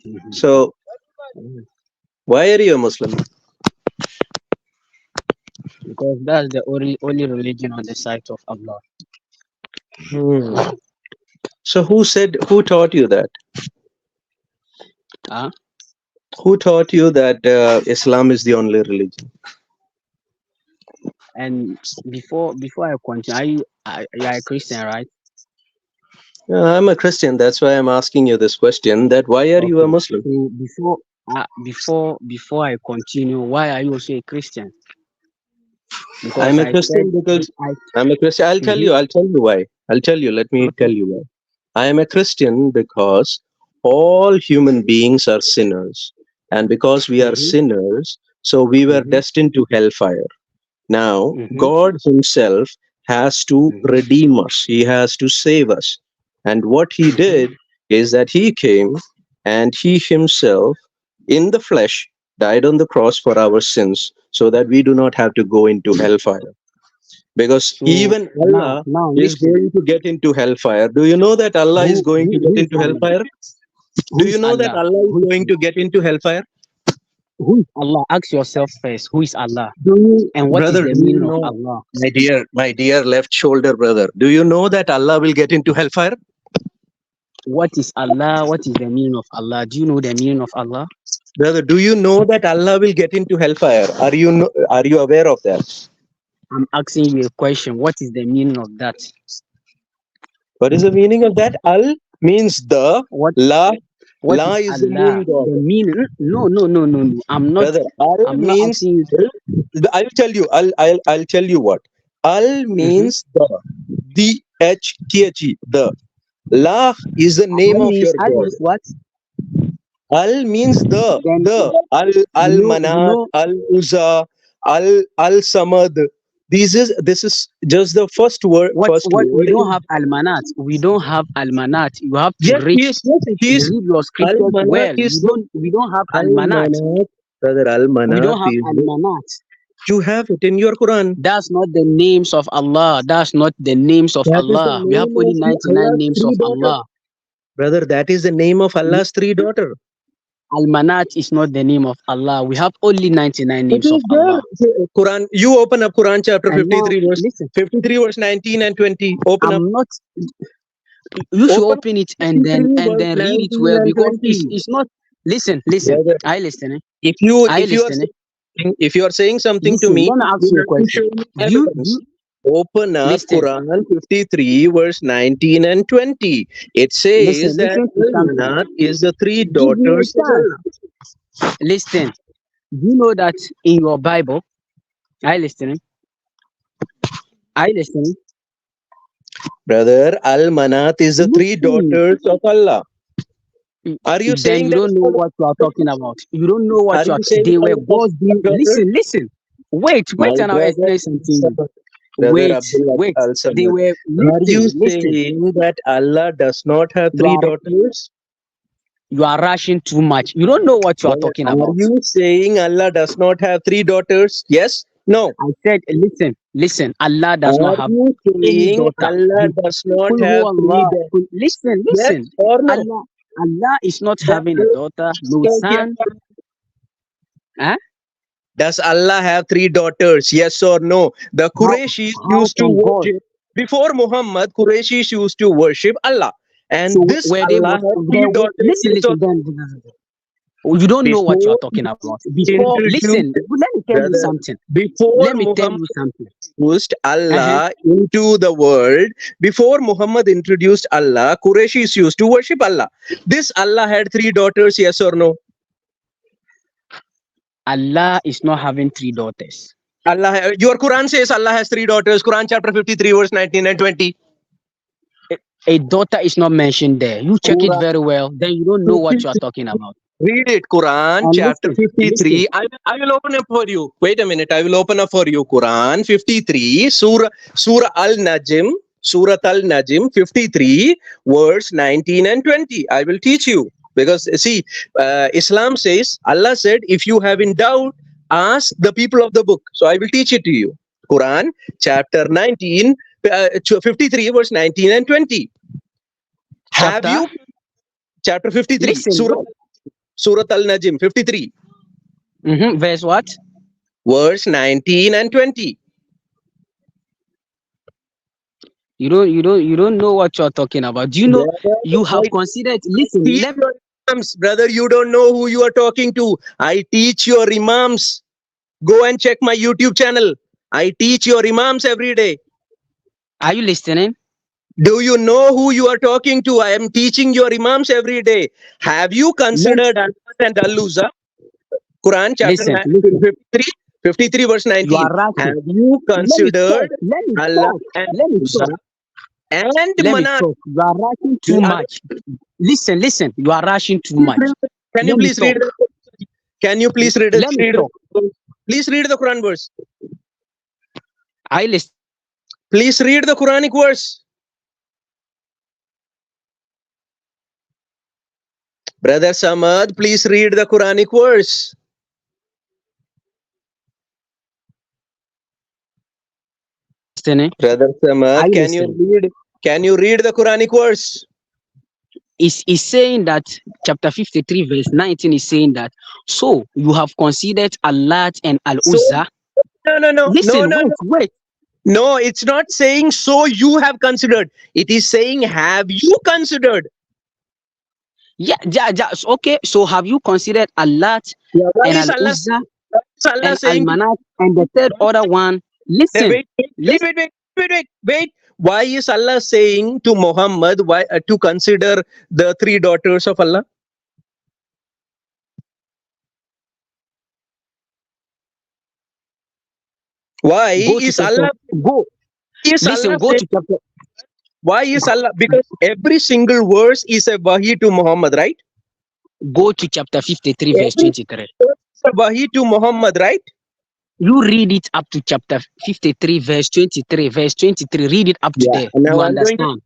Mhm. So why are you a Muslim? Because that's the only religion on the side of Allah. Hmm. So who taught you that? Huh? Who taught you that Islam is the only religion? And before I continue, you are a Christian, right? I'm a Christian. That's why I'm asking you this question. That why are you a Okay. Muslim? So before I continue, why are you also a Christian? Because I'm a I said Christian because I. I'm a Christian. I'll tell Mhm. you. I'll tell you why. I'll tell you. Let me tell Okay. you why. I am a Christian because all human beings are sinners. And because we are Mhm. sinners, so we were Mhm. destined to hellfire. Now, Mhm. God Himself has to Mhm. redeem us, He has to save us. And what He Mhm. did is that He came and He Himself, in the flesh, died on the cross for our sins so that we do not have to go into hellfire. Because So even now, Allah now is listen. going to get into hellfire. Do you know that Allah is going to get Who is into Allah? hellfire? Do Who you is know that Allah? Allah is Who is going Allah? to get into hellfire? Who is Allah? Ask yourself first. Who is Allah? Do you, And what is brother, the do you meaning of know, Allah? my dear left shoulder brother, do you know that Allah will get into hellfire? What is Allah? What is the meaning of Allah? Do you know the meaning of Allah? Brother, do you know that Allah will get into hellfire? Are you aware of that? I'm asking you a question. What is the meaning of that? What is the meaning of that? Al means the, What La, what La is is the Allah? name God. The meaning? No, no, no, no, no. Brother, Al I'm not means, asking you. I'll tell you, I'll tell you what. Al Mm-hmm. means the the. The. La is the name of your I God. means what? Al means Then Al you Manat, know Al Uzza, Al Samad. This is just the first word. First what we word don't is have almanat. We don't have almanat. You have to yes, yes, yes. It is read your Al scriptures Manat well. is the We don't have Al almanat. Manat. Brother, Al We Manat don't have is almanat. you have it in your Quran. That's not the names of Allah. That's not the names of That is the Allah. We have name only of 99 Allah's names of three daughters. Allah. Brother, that is the name of Allah's three daughters. Almanat is not the name of Allah. We have only 99 It names of is Allah. there. Quran. You open up Quran chapter And now 53 verse 19 and 20. Open up. I'm not you should Open up open it 53 and verse then read it 19 well and because 20. it's not listen. Brother, I listening. if you I if you are listening. saying, if you are saying something to Listen, me, let me ask you you a have to question. show me Do evidence. you Open up listen, Quran 53 verse 19 and 20. It says that listen to something. Al-Manat is the three Give me a daughters of chance. Allah. Listen. Do you know that in your Bible? I listening. I listening. Brother, Al-Manat is the three Listen. daughters of Allah. Are you Then saying you that don't know what you are talking about. You don't know what are you are. you saying They were Allah does God's not being. have daughters? Listen. Wait, My and I'll brother, explain something. brother Abdul Wait. Al They Samad. were. Are you Listen. saying that Allah does not have You three are daughters? rushing too much. You don't know what you are Brother, talking are about. you saying Allah does not have three daughters? Yes? No? I said, listen. Allah does not Are have you any saying daughter. Allah does not Qul have huwa three Allah. daughters? Yes Listen. or no? Allah is not Does having a daughter, no son. Huh? Does Allah have three daughters? Yes or no? The How Qurayshis how used to can God? worship, before Muhammad, Qurayshis used to worship Allah. And So this were they Allah had three daughters. listen, Yes or then you don't know what you are before talking about. he Before introduced, listen, let me tell you brother, something. before Let me tell Muhammad you something. introduced Uh-huh. Allah into the world, before Muhammad introduced Allah, Qurayshis used to worship Allah. This Allah had three daughters, yes or no? Allah is not having three daughters. Your Quran says Allah has three daughters. Quran chapter 53, verse 19 and 20. A daughter is not mentioned there. You check it Quran very well. Then you don't know what you are 53. talking about. Read it. Quran And chapter listen. 53. I will open up for you. Wait a minute. I will open up for you. Quran 53, Surah Al Najm, Surah Al Najm 53, verse 19 and 20. I will teach you. Because see, Islam says, Allah said, if you have in doubt, ask the people of the book. So I will teach it to you. Quran chapter 19, 53, verse 19 and 20. Have Chapter. you chapter 53, Listen. Surah Surah Al-Najm 53, Verse what? verse 19 and 20. You don't know what you're talking about. Do you know you have considered? Listen, Teach your imams, brother. You don't know who you are talking to. I teach your imams. Go and check my YouTube channel. I teach your imams every day. are you listening? Do you know who you are talking to? I am teaching your imams every day. Have you considered Anas and Al-Uzza? Quran chapter Listen, 53 verse you 19. are rushing. Have you considered Let me Allah talk. and Let me Uzza talk. and Let me Manat? talk. You are rushing too much. Listen. You are rushing too much. Can you Let me please read? talk. Can you please read? Let me talk. Please read the Quran verse. I listen. Please read the Quranic verse. Brother Samad, please read the Quranic verse. Listening. Brother Samad, can you read the Quranic verse? Is saying that chapter 53 verse 19 is saying that so you have considered Allat and Al-Uzza. No. Listen, wait. No, it's not saying so you have considered. It is saying have you considered? Yeah. Okay, so have you considered Allat and Al-Uzza and Al-Manat and the third other one? Listen. Wait. Why is Allah saying to Muhammad to consider the three daughters of Allah? Why is Allah? Why is Allah? Because every single verse is a wahi to Muhammad, right? Go to chapter 53 verse 23. It's a wahi to Muhammad, right? You read it up to chapter 53 verse 23. Verse 23. Read it up to there. Now you understand?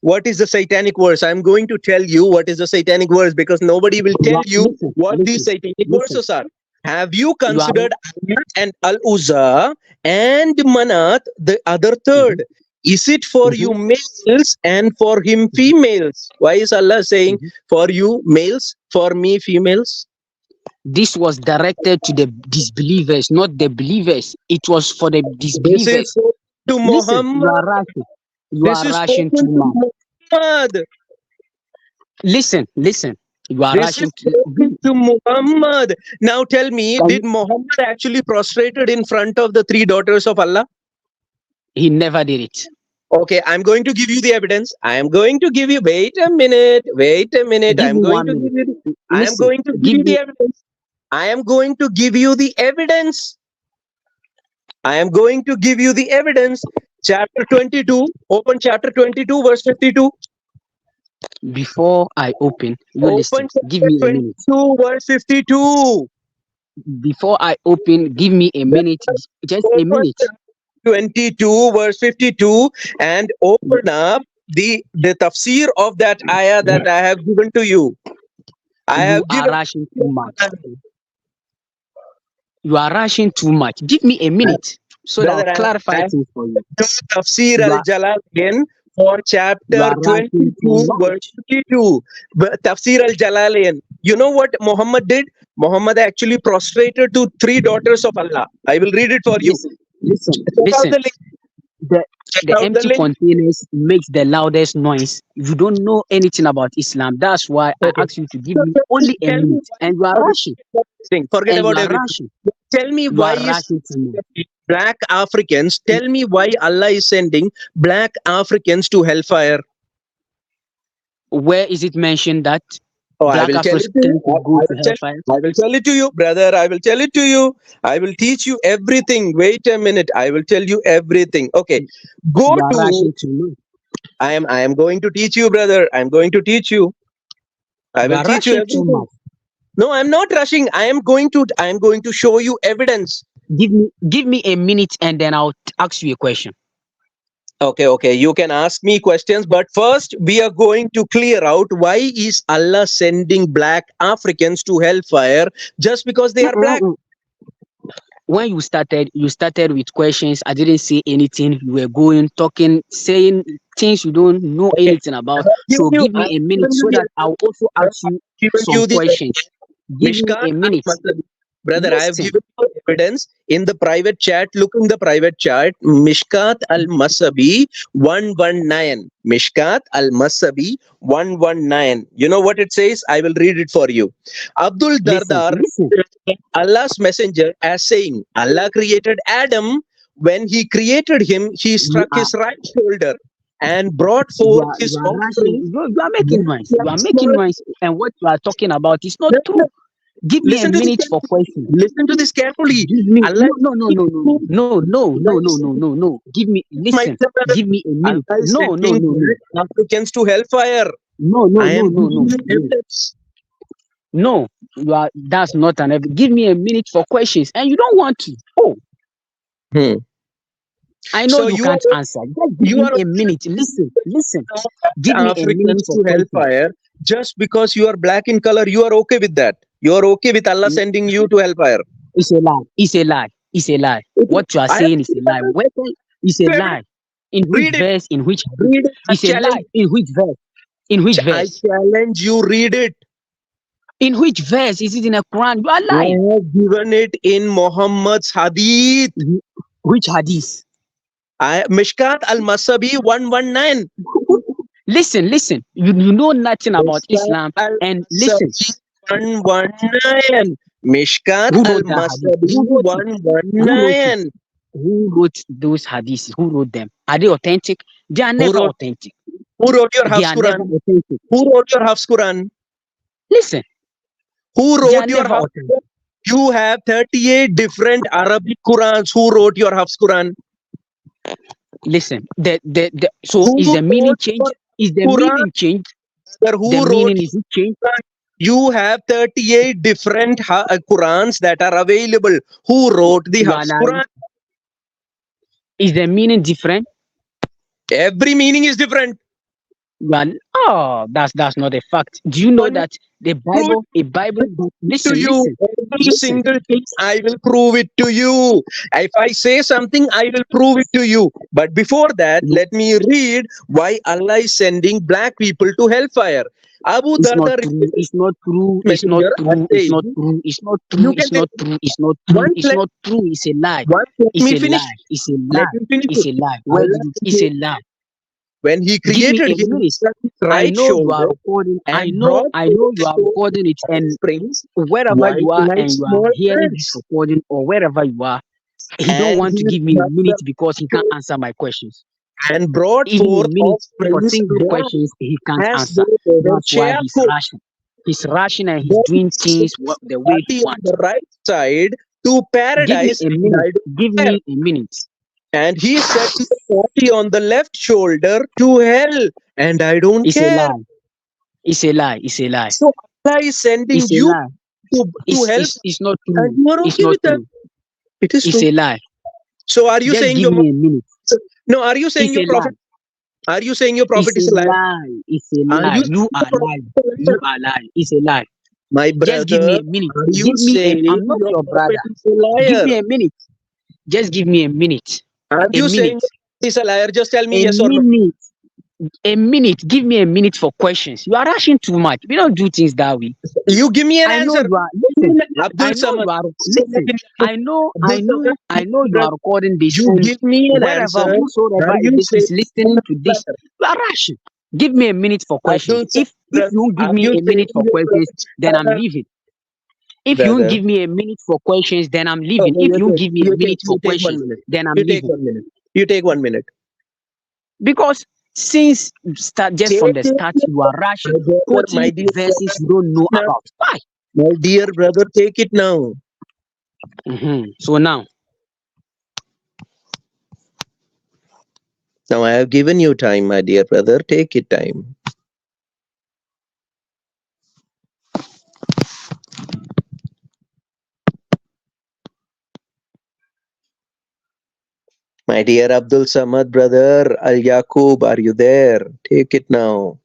What is the satanic verse? I'm going to tell you what is the satanic verse because nobody will tell you what these satanic verses are. Have you considered Alat and Al-Uzza and Manat, the other third? Is it for you males and for him females? Why is Allah saying for you males, for me females? This was directed to the disbelievers, not the believers. It was for the disbelievers. This is to Muhammad. You are rushing too much. Listen. You are rushing to Muhammad. Now tell me, did Muhammad actually prostrated in front of the three daughters of Allah? He never did it. Okay, I'm going to give you the evidence. I am going to give you. Wait a minute. I'm going to give you the evidence. I am going to give you the evidence. Chapter 22. Open chapter 22, verse 52. Before I open, listen. Give me a minute. 22, verse 52. Before I open, give me a minute. Just a minute. 22, verse 52, and open up the tafsir of that ayah that I have given to you. You are rushing too much. You are rushing too much. Give me a minute so that I'll clarify things for you. Tafsir al-Jalalain for chapter 22, verse 52. Tafsir al-Jalalain. You know what Muhammad did? Muhammad actually prostrated to three daughters of Allah. I will read it for you. Listen. The empty containers makes the loudest noise. You don't know anything about Islam. That's why I asked you to give me only a minute. And you are rushing. Forget about everything. Tell me why black Africans. Tell me why Allah is sending black Africans to hellfire. Where is it mentioned that? I will tell it to you, brother. I will tell it to you. I will teach you everything. Wait a minute. I will tell you everything. Okay. Go to. I am going to teach you, brother. I'm going to teach you. I will teach you everything. No, I'm not rushing. I am going to show you evidence. Give me a minute and then I'll ask you a question. Okay. You can ask me questions, but first we are going to clear out why is Allah sending black Africans to hellfire just because they are black? when you started with questions. I didn't say anything. You were going, talking, saying things you don't know Okay. anything about. I've given So you, give I've me a minute given you so the that I'll also I've ask you given some you the questions. Give me Mishkat a minute. al-Masabi. Brother, I have Listen. given you evidence in the private chat. Look in the private chat. Mishkat al-Masabi 119. Mishkat al-Masabi 119. You know what it says? I will read it for you. Abdul Listen. Dardar, Listen. Allah's messenger, as saying, Allah created Adam. When he created him, he You struck are his right shoulder and brought you forth are his you are rushing. offspring. You are making One noise. You are plus making one. noise, and what you are talking about is not true. Give me a Listen to this minute for carefully. questions. Listen to this carefully. Give me Allah is no. Give me my listen. brother. Give me a minute. Allah is sending black Africans to hellfire. No, no, I no, am no, giving no, you no, evidence. no. You are that's not an give me a minute for questions, and you don't want to. Oh, Hmm. I know So you can't answer. Just give you me are a minute. Listen. Give me a minute Africans for to questions. hellfire just because you are black in color. You are okay with that. You are okay with Allah sending you to hellfire. It's a lie. It's a lie. It's a lie. What you are I have saying is a lie. Where is a evidence. lie? In which Read it. verse? In which hadith? Read it. I It's a lie. challenge. In which verse? In which I verse? challenge you. Read it. In which verse? Is it in a Quran? You are lying. I have given it in Muhammad's hadith. Which hadith? Mishkat al-Masabi 119. Listen. You know nothing about Mishkat Islam. And listen, al-Masabi 119. Mishkat who wrote that hadith? al-Masabi Who wrote it? Who wrote it? 119. Who wrote those hadiths? Who wrote them? Are they authentic? They are Who never wrote, authentic. who wrote your They Hafs are never Quran? authentic. Who wrote your Hafs Quran? Listen, Who they are wrote your never Hafs authentic. Quran? You have 38 different Arabic Qurans. Who wrote your Hafs Quran? Listen, so Who is the meaning wrote changed? your Is the Quran? meaning changed? Sir, The who wrote meaning is it changed? You have 38 different Qurans that are available. Who wrote the You are Hafs lying. Quran? Is the meaning different? Every meaning is different. Well, oh, that's not a fact. Do you know One that the prove Bible, a Bible? it to you. Every Listen. single thing I will prove it to you. If I say something, I will prove it to you. But before that, No, let me read why Allah is sending black people to hellfire. Abu it's not Darda true. It's not true. It's not messenger as true. It's not saying, true. It's not you true. can It's take not true. It's not true. once It's let, not true. It's a lie. once let It's me a finish. lie. It's a Let lie. me finish It's it. a lie. Where Allah did it? It's a created lie. when he Give me created a him, he minute. struck his I right know you are shoulder recording. and brought I know forth you are four recording it, and springs, wherever white you are like and you are small hearing this ants, recording, or wherever you are, he don't and want to he give me a struck minute the because he can't answer my questions. and brought Even a forth minute for offsprings single black questions he can't as answer. though they were That's why he's charcoal. rushing. He's rushing and he's Then doing he set things his the way he body on wants. the right side to Give me paradise a and minute. died Give there. me a minute. And he set his body on the left shoulder to hell. And I don't It's a care. lie. It's a lie. It's a lie. So Allah is sending It's a you lie. to hell, It's not and true. you are It's okay not with that. true. It is It's true. a lie. So are you Just saying give your me a minute. no? Are you saying It's your a lie. prophet? Are you saying your prophet It's is a a liar? lie. It's a Are lie. you You saying are your prophet lying. is a You liar? are lying. It's a lie. My Just give brother, me a minute. are you saying I'm not your your prophet brother. is a Give liar? me a minute. Just give me a minute. Are A you saying minute. he's a liar? Just tell me A yes or no. minute. A minute. Give me a minute for questions. You are rushing too much. We don't do things that way. You give me an I know answer. you are. Listen. Abdul I know Samad. you are. Listen. Abdul Samad, I know you brother, are recording this, you and give me an wherever, answer. whosoever Are you is saying I'm listening a to this, liar? you are rushing. Give me a minute for questions. Abdul Samad, If you won't give are me you a saying minute for your questions, prophet is then a I'm liar? leaving. If you won't Brother, give me a minute for questions, then I'm leaving. okay, If you won't give me a minute for you take questions, 1 minute. then I'm You take leaving. 1 minute. You take 1 minute. Because since just Take from the it, start, you are my rushing, brother, quoting my dear verses brother. you don't know Now, about. Why? my dear brother, take it now. So now, Now I have given you time, my dear brother. Take it time. My dear Abdul Samad brother, Al Yaqub, are you there? Take it now.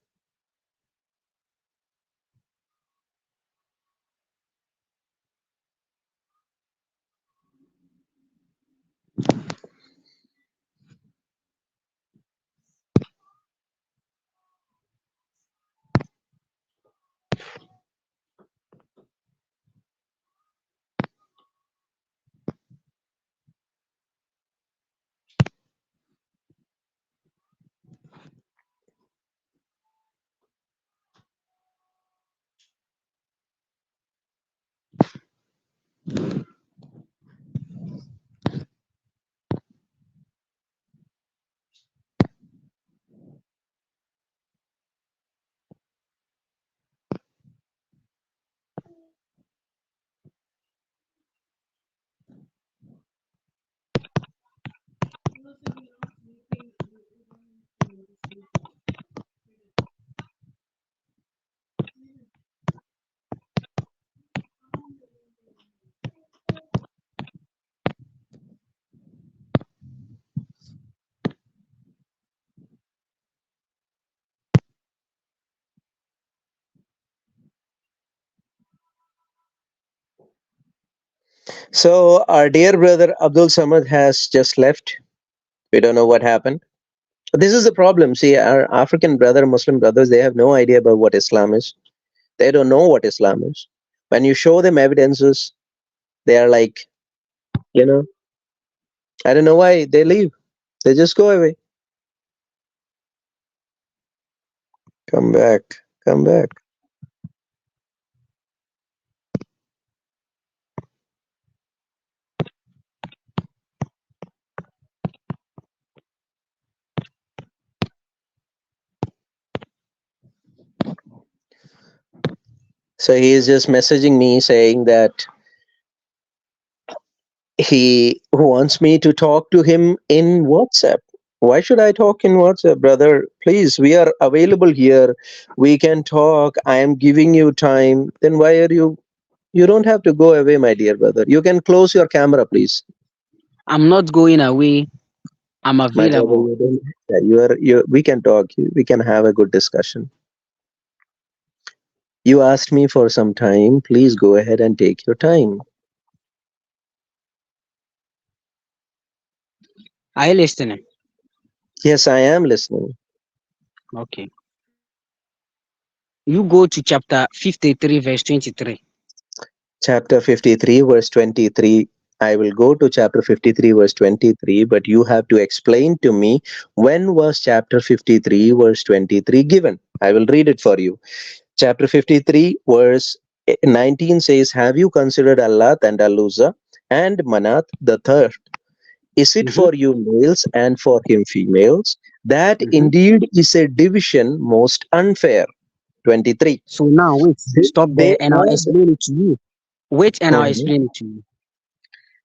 So our dear brother Abdul Samad has just left. We don't know what happened. This is the problem. See, our African brother, Muslim brothers, they have no idea about what Islam is. They don't know what Islam is. When you show them evidences, they are like, you know, I don't know why they leave. They just go away. Come back. Come back. So he is just messaging me saying that he wants me to talk to him in WhatsApp. Why should I talk in WhatsApp, brother? Please, we are available here. We can talk. I am giving you time. Then why are you? You don't have to go away, my dear brother. You can close your camera, please. I'm not going away. I'm My brother, available. you don't. Yeah, you are. You. We can talk. We can have a good discussion. You asked me for some time. Please go ahead and take your time. Are you listening? Yes, I am listening. Okay. You go to chapter 53, verse 23. Chapter 53, verse 23. I will go to chapter 53, verse 23, but you have to explain to me when was chapter 53, verse 23 given. I will read it for you. Chapter 53, verse 19 says, have you considered Allah and Al-Uzza and Manat the third? Is it Mhm, for you males and for him females? That mhm. indeed is a division most unfair. 23. So now, wait, stop They there, and I'll are. explain it to you. Wait, and I'll Mhm. explain it to you.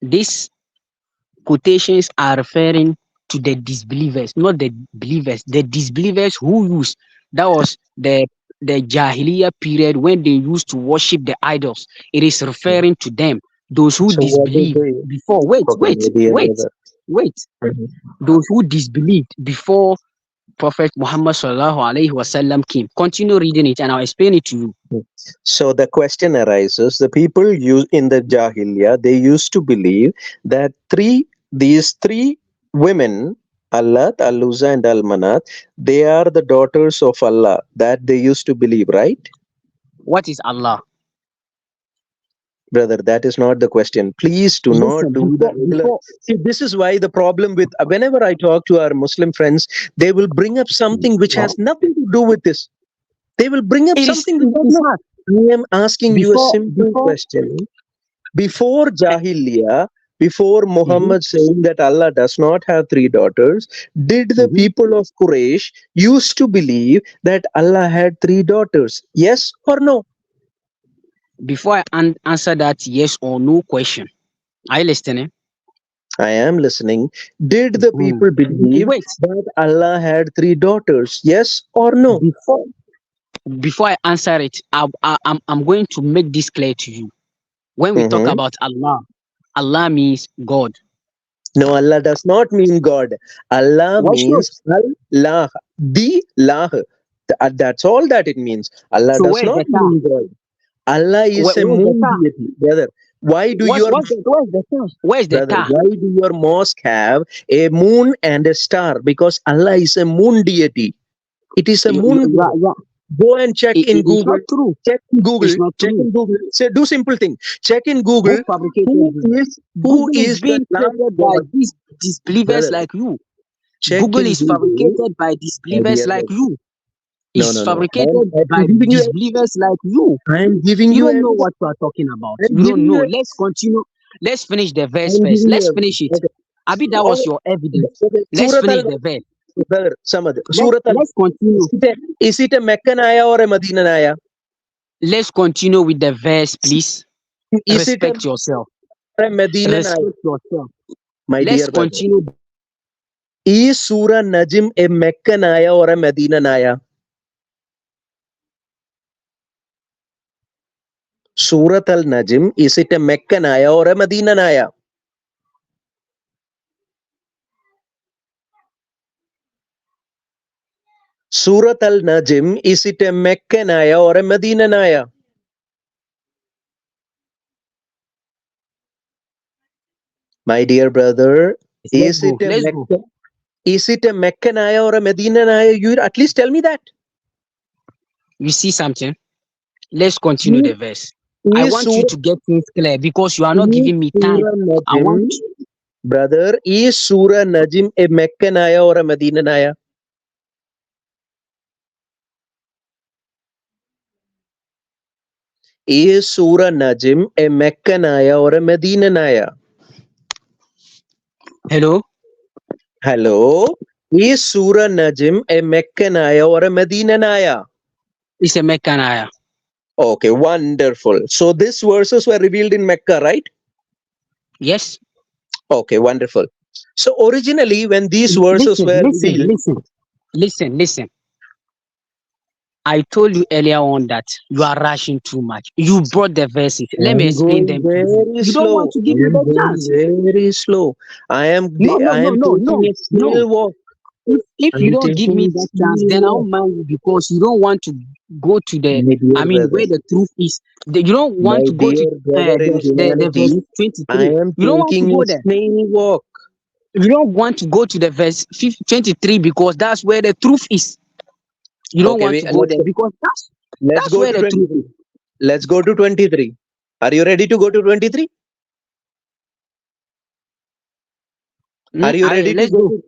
These quotations are referring to the disbelievers, not the believers. The disbelievers who use that was the Jahiliyyah period when they used to worship the idols. It is referring to them. Those who So what did disbelieved they? before. Wait, Okay, wait, dear wait, brother. wait. Mhm. Those who disbelieved before Prophet Muhammad sallallahu alaihi wasallam came. Continue reading it, and I'll explain it to you. So the question arises: the people use in the Jahiliyyah, they used to believe that these three women, Allat, Al-Uzza, and Al-Manat, they are the daughters of Allah. That they used to believe, right, What is Allah? brother? That is not the question. Please do not Listen, do the regular. before See, this is why the problem with whenever I talk to our Muslim friends, they will bring up something which has nothing to do with this. They will bring up it is something which it has is not. hard. I am asking you a Before simple before question. Before eh, Jahiliyyah, before mhm, Muhammad saying that Allah does not have three daughters, did the mhm. people of Quraysh used to believe that Allah had three daughters? Yes or no? Before I answer that yes or no question, are you listening? I am listening. Did the Mhm. people believe Wait, that Allah had three daughters? Yes or no? before before I answer it, I'm going to make this clear to you. When we talk Mhm. about Allah, Allah means God. No, Allah does not mean God. Allah What should? means Allah, the Lah. That's all that it means. Allah So does where's not the tar? mean God. Allah is a Where's the moon tar? deity, brother. Why do your Where's the tar? Where's the brother? tar? Why do your mosque have a moon and a star? Because Allah is a moon deity. It is a moon god. Yeah. Go and check in It's Google. not true. Check in Google. It's not Check true. in Google. Say do simple thing. Check in Who Google. fabricated Who Google? is who Google is is the being last created by god, these disbelievers brother? like you. Check Google in is Google. fabricated by My disbelievers dear like brother. you. No, It's no, no. fabricated I'm by giving you. disbelievers like you. I'm giving You you don't know evidence. what you are talking about. I'm You don't giving know. you. Let's continue. Let's finish the verse I'm first. giving Let's you finish it. evidence. Okay. Abi, that was All your evidence. okay. Let's Surat finish al the verse. brother, Samad. Let's Surat al let's continue. is it a Meccan ayah or a Medina ayah? Let's continue with the verse, please. Is it Respect yourself. a Medina ayah? Respect yourself. My Let's dear brother. continue. Is Surah Najm a Meccan ayah or a Medina ayah? Surat al Najm, is it a Meccan ayah or a Medina ayah? Surat al Najm, is it a Meccan ayah or a Medina ayah? My dear brother, Yes, let's is go. it a Let's go. Mecca? Is it a Meccan ayah or a Medina ayah? You at least tell me that. You see something? Let's continue Is the verse. I is want you Surah, to get things clear because you are not is giving me time. Surah I want Najm, brother, is Surah Najm a Meccan ayah or a Medina ayah? Is Surah Najm a Meccan ayah or a Medina ayah? hello. Hello? Is Surah Najm a Meccan ayah or a Medina ayah? It's a Meccanaya. Okay, wonderful. So these verses were revealed in Mecca, right? Yes. Okay, wonderful. So originally, when these verses Listen, were listen, revealed, listen, listen. I told you earlier on that you are rushing too much. You brought the verses. Let me I'm explain going them to you. very You don't want slow. to give me I'm the going chance. very slow. No, no, I no, am no, taking no, a no. snail walk. If you I'm don't give me taking that chance, snail then I'll walk. mind you because you don't want to go to the, My dear I mean, brother, where the truth is. You don't want my to go to dear brother in the verse humanity, I 23. am You don't want to taking go a there. snail walk. You don't want to go to the verse 23 because that's where the truth is. You don't Okay, want to go there because let's that's go where to the truth is. 23. Let's go to 23. Are you ready to go to 23? Are you ready to Let's go go. to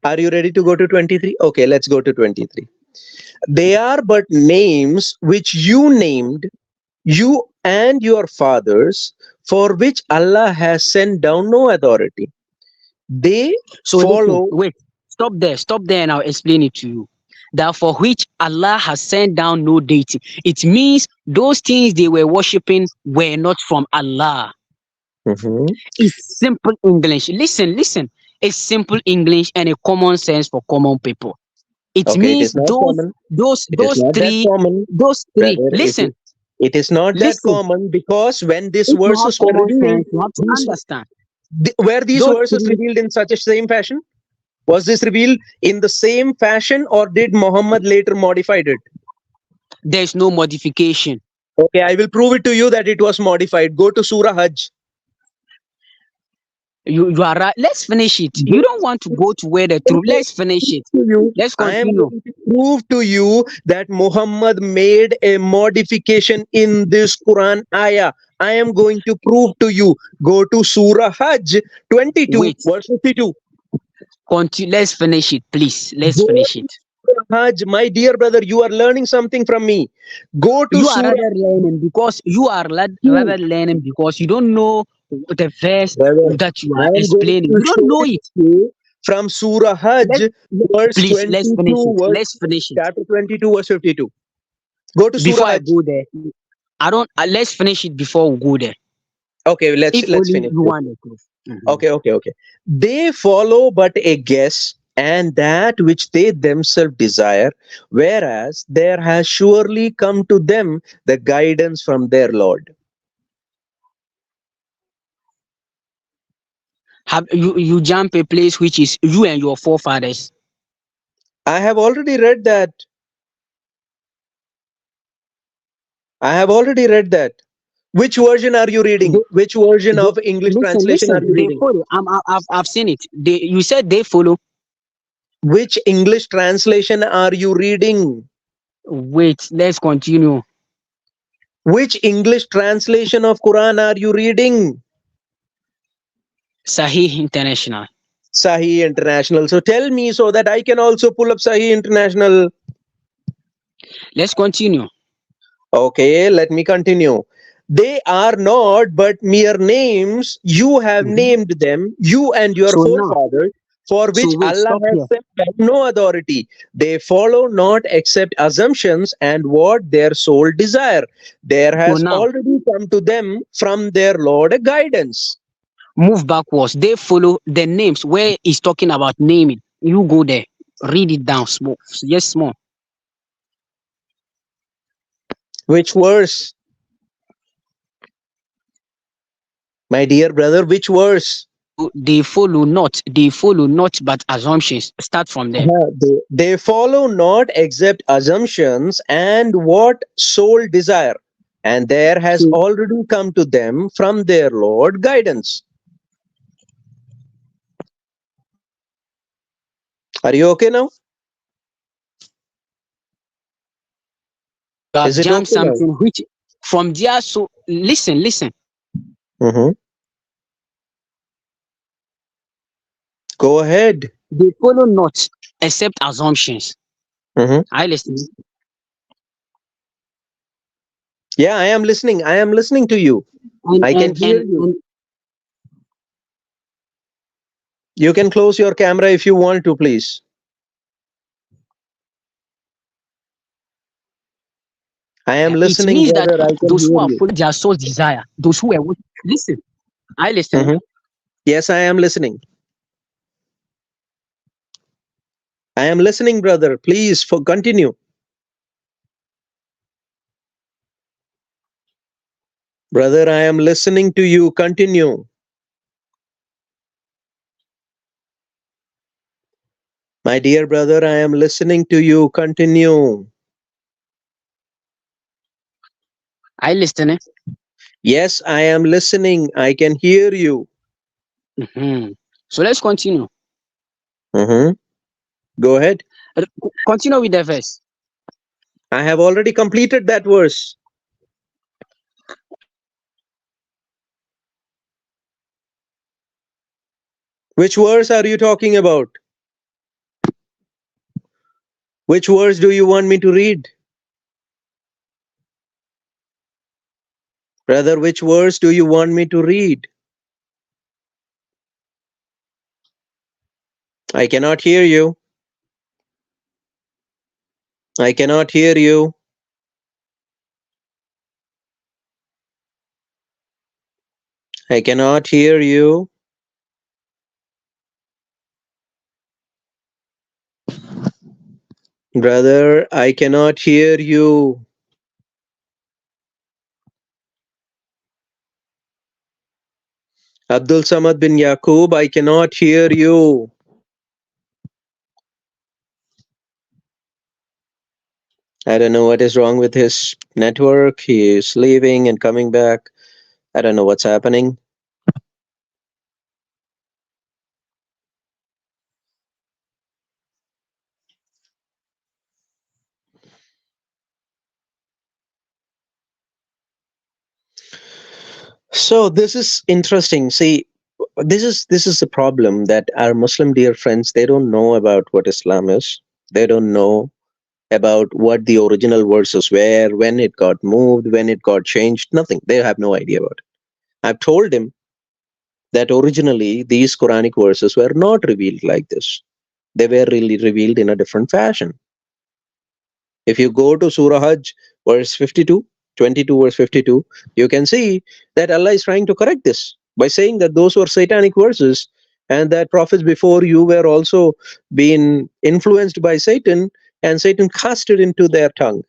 Are you ready to go to 23? Okay, let's go to 23. They are but names which you named, you and your fathers, for which Allah has sent down no authority. They So listen, follow. wait, stop there, and I'll explain it to you. That for which Allah has sent down no deity. It means those things they were worshipping were not from Allah. Mhm. It's simple English. Listen. It's simple English and a common sense for common people. It Okay, it means is not common. It is those not that three common, those three. brother. It is not that Listen. common because when these If you have verses were common revealed, sense, you have to these understand. were these Those verses three, revealed in such a same fashion? Was this revealed in the same fashion, or did Muhammad later modified it? there's no modification. Okay, I will prove it to you that it was modified. Go to Surah Hajj. You are right. Let's finish it. You Go don't want to go to where the truth. Let's finish it. to you. Let's I am continue. going to prove to you that Muhammad made a modification in this Quran ayah. I am going to prove to you. Go to Surah Hajj 22, Wait. verse 52. Continue. Let's finish it, please. Let's Go finish to it. Surah Hajj, my dear brother. You are learning something from me. Go to You are Surah rather learning because you are 2, rather learning because you don't know the verse brother. that you I are am going explaining. to You don't show know it it. to you from Surah Hajj, verse Please, let's finish 22, it. Let's finish it. chapter 22, verse 52. Go to Surah Before I Hajj. go there, I don't. Let's finish it before we go there. Okay, If let's only finish you this. want the truth. Mhm. Okay. They follow but a guess and that which they themselves desire, whereas there has surely come to them the guidance from their Lord. Have you jump a place which is you and your forefathers? I have already read that. I have already read that. Which version are you They, reading? Which version they, of English translation are listen. you They reading? follow. I've seen it. You said they follow. Which English translation are you reading? Wait, let's continue. Which English translation of Quran are you reading? Sahih International. Sahih International. So tell me so that I can also pull up Sahih International. Let's continue. Okay, let me continue. They are not but mere names. You have Mhm. named them, you and your So now, forefathers, for so which wait, Allah stop has here. set them no authority. They follow not except assumptions and what their soul desire. There So has now, already come to them from their Lord a guidance. move backwards. They follow the names where he's talking about naming. You go there. Read it down small. Yes, small. Which verse, my dear brother? Which verse? They follow not but assumptions. Start from there. They follow not except assumptions and what soul desire, and there has So already come to them from their Lord guidance. Are you okay now? You have Is it jammed okay now? something which from there. So listen. Mm-hmm. Go ahead. They follow not except assumptions. Mm-hmm. I listen. Yeah, I am listening. I am listening to you. And I can and hear and, you. and You can close your camera if you want to, please. I am it listening, means that brother. I can those who hear are you. following their soul's desire, those who are listen. I listen. Mm-hmm. Yes, I am listening. I am listening, brother. Please for continue. Brother, I am listening to you. Continue. My dear brother, I am listening to you. Continue. I listen. Yes, I am listening. I can hear you. Mhm. So let's continue. Mm-hmm. Go ahead. Continue with the verse. I have already completed that verse. Which verse are you talking about? Which verse do you want me to read? Brother, which verse do you want me to read? I cannot hear you. I cannot hear you. I cannot hear you. Brother, I cannot hear you. Abdul Samad bin Yaqub, I cannot hear you. I don't know what is wrong with his network. He is leaving and coming back. I don't know what's happening. So this is interesting. See, this is the problem that our Muslim dear friends, they don't know about what Islam is. They don't know about what the original verses were, when it got moved, when it got changed. Nothing. They have no idea about it. I've told him that originally these Quranic verses were not revealed like this. They were really revealed in a different fashion. If you go to Surah Hajj, verse 52, 22, verse 52, you can see that Allah is trying to correct this by saying that those were satanic verses and that prophets before you were also being influenced by Satan and Satan cast it into their tongue.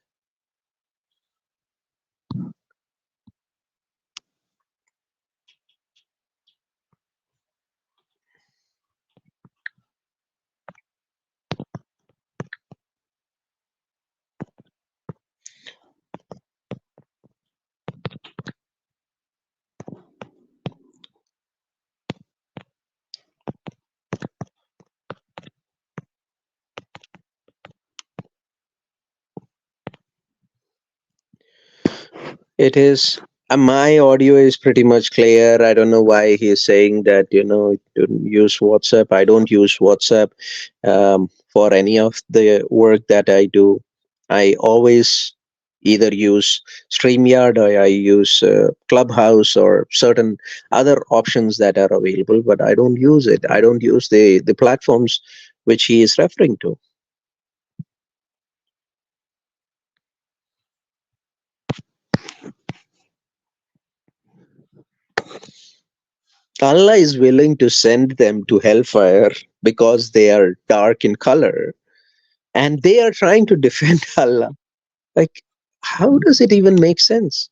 It is my audio is pretty much clear. I don't know why he is saying that don't use WhatsApp. I don't use WhatsApp for any of the work that I do. I always either use StreamYard or I use Clubhouse or certain other options that are available, but I don't use it. I don't use the platforms which he is referring to. Allah is willing to send them to hellfire because they are dark in color and they are trying to defend Allah. Like, how does it even make sense?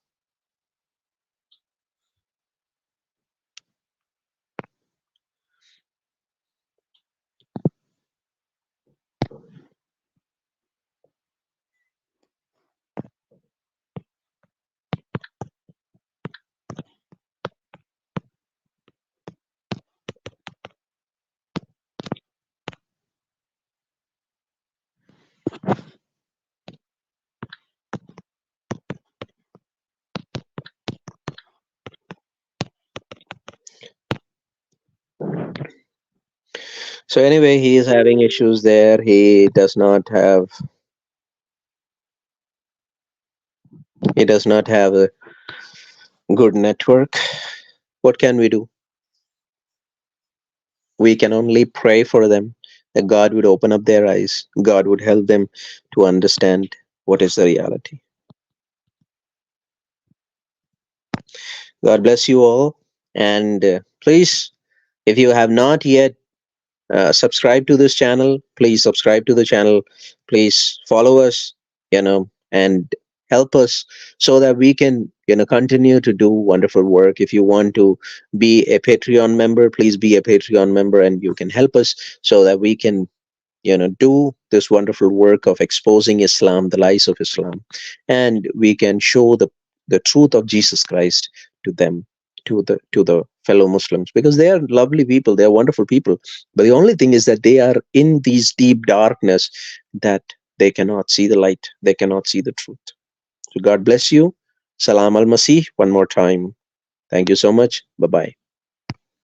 So anyway, he is having issues there. He does not have a good network. What can we do? We can only pray for them that God would open up their eyes. God would help them to understand what is the reality. God bless you all. And please, if you have not yet subscribe to this channel, please subscribe to the channel. Please follow us, and help us so that we can continue to do wonderful work. If you want to be a Patreon member, please be a Patreon member, and you can help us so that we can do this wonderful work of exposing Islam, the lies of Islam, and we can show the truth of Jesus Christ to them, to the fellow Muslims, because they are lovely people, they are wonderful people. But the only thing is that they are in these deep darkness, that they cannot see the light, they cannot see the truth. So God bless you. Salam al Masih one more time. Thank you so much. Bye bye.